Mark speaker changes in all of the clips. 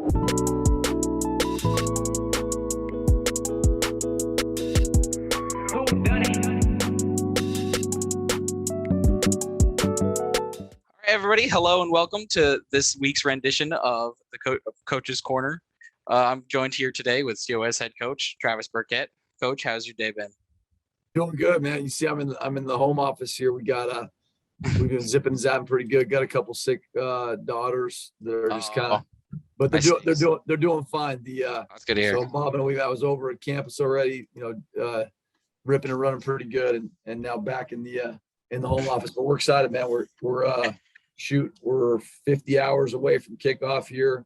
Speaker 1: Everybody, hello and welcome to this week's rendition of the Coach's Corner. I'm joined here today with COS head coach Travis Burkett. Coach, how's your day been?
Speaker 2: Doing good, man. You see, I'm in the home office here. We've been zipping and zapping pretty good. Got a couple sick daughters that are just kind of, but they're doing fine.
Speaker 1: That's good to hear.
Speaker 2: So Bob and I was over at campus already, ripping and running pretty good, and now back in the home office. But we're excited, man. We're 50 hours away from kickoff here,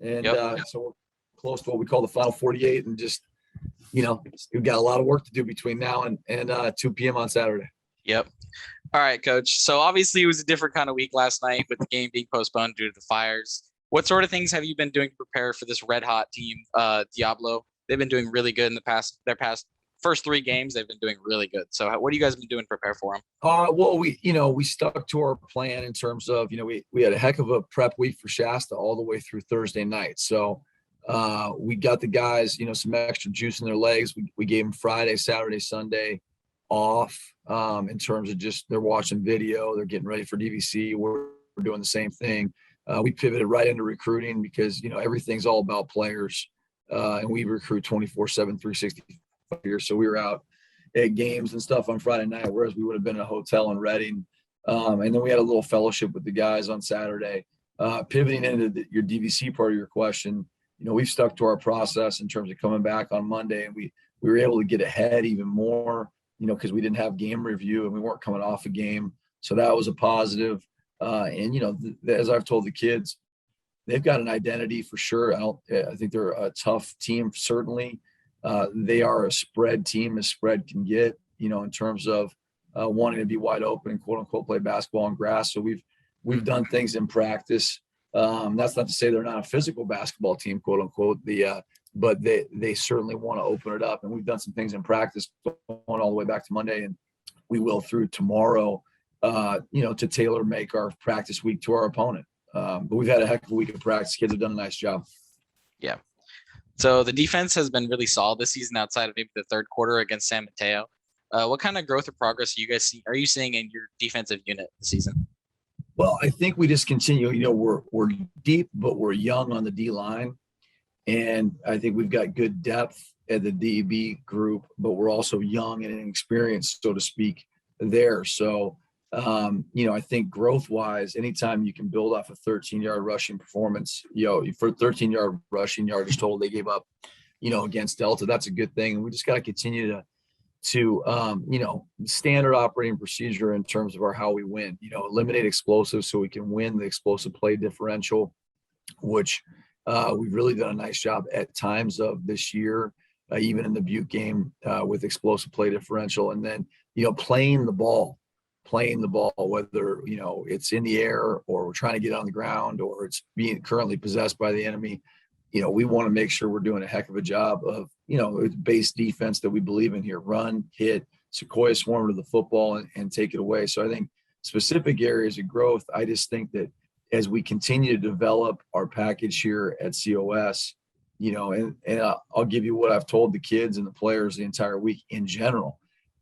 Speaker 2: and so we're close to what we call the final 48, and just we've got a lot of work to do between now and 2 p.m. on Saturday.
Speaker 1: Yep. All right, Coach. So obviously it was a different kind of week last night with the game being postponed due to the fires. What sort of things have you been doing to prepare for this red hot team, Diablo? They've been doing really good in their past first 3 games. They've been doing really good. So what have you guys been doing to prepare for them?
Speaker 2: Well, we stuck to our plan in terms of, we had a heck of a prep week for Shasta all the way through Thursday night. So we got the guys, some extra juice in their legs. We gave them Friday, Saturday, Sunday off in terms of just they're watching video, they're getting ready for DVC. We're doing the same thing. We pivoted right into recruiting because, everything's all about players, and we recruit 24/7, 365 years. So we were out at games and stuff on Friday night, whereas we would have been in a hotel in Reading. And then we had a little fellowship with the guys on Saturday. Pivoting into your DVC part of your question, we've stuck to our process in terms of coming back on Monday, and we were able to get ahead even more, because we didn't have game review and we weren't coming off a game. So that was a positive. And, as I've told the kids, they've got an identity for sure. I think they're a tough team, certainly. They are a spread team as spread can get, in terms of wanting to be wide open and quote unquote play basketball on grass. So we've done things in practice. That's not to say they're not a physical basketball team, quote unquote, but they certainly want to open it up. And we've done some things in practice going all the way back to Monday, and we will through tomorrow, to tailor make our practice week to our opponent. But we've had a heck of a week of practice. Kids have done a nice job.
Speaker 1: Yeah. So the defense has been really solid this season outside of maybe the third quarter against San Mateo. What kind of growth or progress are you seeing in your defensive unit this season?
Speaker 2: Well, I think we just continue. We're deep, but we're young on the D line, and I think we've got good depth at the DB group, but we're also young and inexperienced, so to speak, there. So, I think growth-wise, anytime you can build off a 13-yard rushing performance, for 13-yard rushing yardage total they gave up, against Delta, that's a good thing. And we just got to continue to standard operating procedure in terms of how we win, eliminate explosives so we can win the explosive play differential, which we've really done a nice job at times of this year, even in the Butte game with explosive play differential. And then, playing the ball, whether, it's in the air or we're trying to get on the ground or it's being currently possessed by the enemy. We want to make sure we're doing a heck of a job of, base defense that we believe in here. Run, hit, Sequoia swarm to the football and take it away. So I think specific areas of growth, I just think that as we continue to develop our package here at COS, and I'll give you what I've told the kids and the players the entire week in general.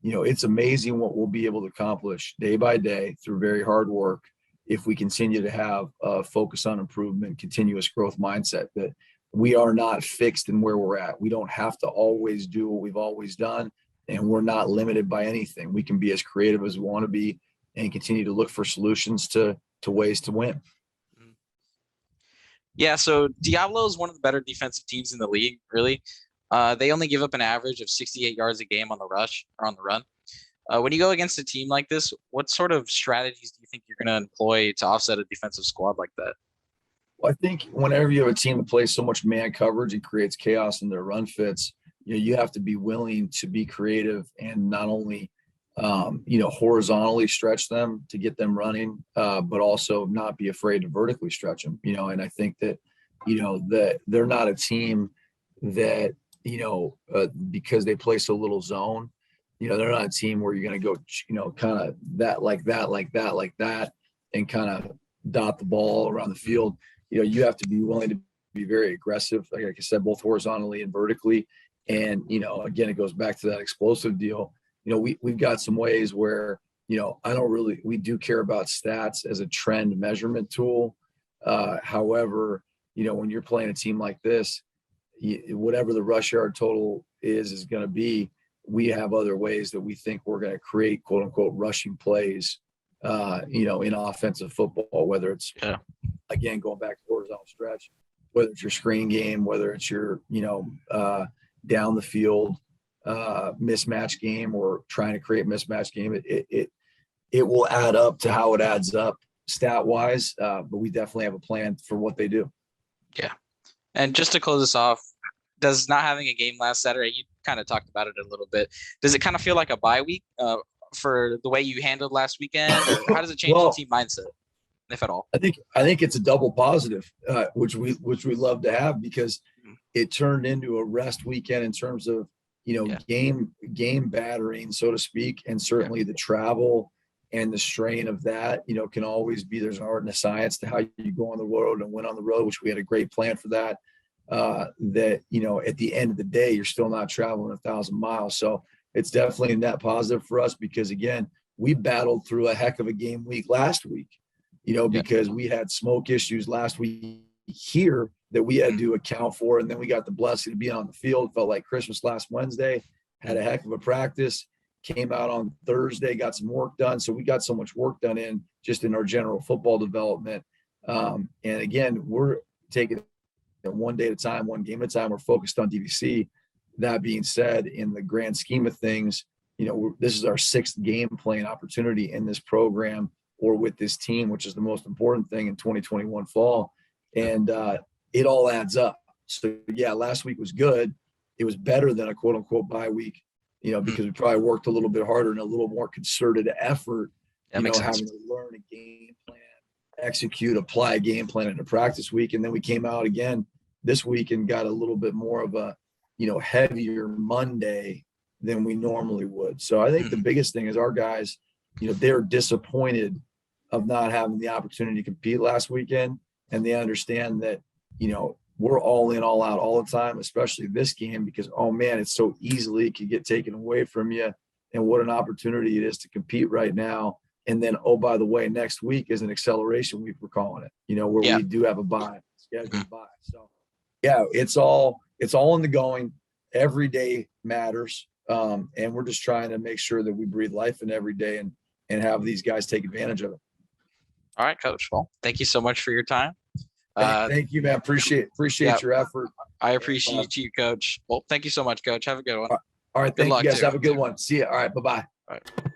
Speaker 2: It's amazing what we'll be able to accomplish day by day through very hard work if we continue to have a focus on improvement, continuous growth mindset, that we are not fixed in where we're at. We don't have to always do what we've always done, and we're not limited by anything. We can be as creative as we want to be and continue to look for solutions to ways to win.
Speaker 1: Yeah, so Diablo is one of the better defensive teams in the league, really. They only give up an average of 68 yards a game on the rush or on the run. When you go against a team like this, what sort of strategies do you think you're going to employ to offset a defensive squad like that?
Speaker 2: Well, I think whenever you have a team that plays so much man coverage and creates chaos in their run fits, you have to be willing to be creative and not only, horizontally stretch them to get them running, but also not be afraid to vertically stretch them, and I think that, that they're not a team that, because they play so little zone, they're not a team where you're going to go, kind of that, like that, and kind of dot the ball around the field. You have to be willing to be very aggressive, like I said, both horizontally and vertically. And, again, it goes back to that explosive deal. We've got some ways where, we do care about stats as a trend measurement tool. However, when you're playing a team like this, whatever the rush yard total is going to be, we have other ways that we think we're going to create quote unquote rushing plays, in offensive football, whether it's, again, going back to horizontal stretch, whether it's your screen game, whether it's your, down the field mismatch game or trying to create mismatch game. It will add up to how it adds up stat wise. But we definitely have a plan for what they do.
Speaker 1: Yeah. And just to close this off, does not having a game last Saturday, you kind of talked about it a little bit, does it kind of feel like a bye week for the way you handled last weekend? Or how does it change the team mindset, if at all?
Speaker 2: I think it's a double positive, which we love to have, because it turned into a rest weekend in terms of, game battering, so to speak. And certainly the travel and the strain of that, can always be, there's an art and a science to how you go on the road and win on the road, which we had a great plan for that. That, at the end of the day, you're still not traveling 1,000 miles. So it's definitely a net positive for us, because again, we battled through a heck of a game week last week, because we had smoke issues last week here that we had to account for. And then we got the blessing to be on the field. Felt like Christmas last Wednesday, had a heck of a practice, came out on Thursday, got some work done. So we got so much work done just in our general football development. And again, we're taking it one day at a time, one game at a time. We're focused on DVC. That being said, in the grand scheme of things, this is our 6th game playing opportunity in this program or with this team, which is the most important thing in 2021 fall. And it all adds up. So yeah, last week was good. It was better than a quote unquote bye week, because we probably worked a little bit harder and a little more concerted effort, having to learn a game plan, execute, apply a game plan in a practice week. And then we came out again this week and got a little bit more of a, heavier Monday than we normally would. So I think the biggest thing is our guys, they're disappointed of not having the opportunity to compete last weekend. And they understand that, we're all in, all out all the time, especially this game, because, oh man, it's so easily could get taken away from you. And what an opportunity it is to compete right now. And then, oh, by the way, next week is an acceleration week, we're calling it, where we do have a bye, scheduled bye. So yeah, it's all in the going. Every day matters. And we're just trying to make sure that we breathe life in every day and have these guys take advantage of it.
Speaker 1: All right, Coach. Well, thank you so much for your time.
Speaker 2: Thank you, man. Appreciate your effort.
Speaker 1: I appreciate you, Coach. Well, thank you so much, Coach. Have a good one.
Speaker 2: All right. Thank you guys. Have a good one. See you. All right. Bye-bye.
Speaker 1: All right.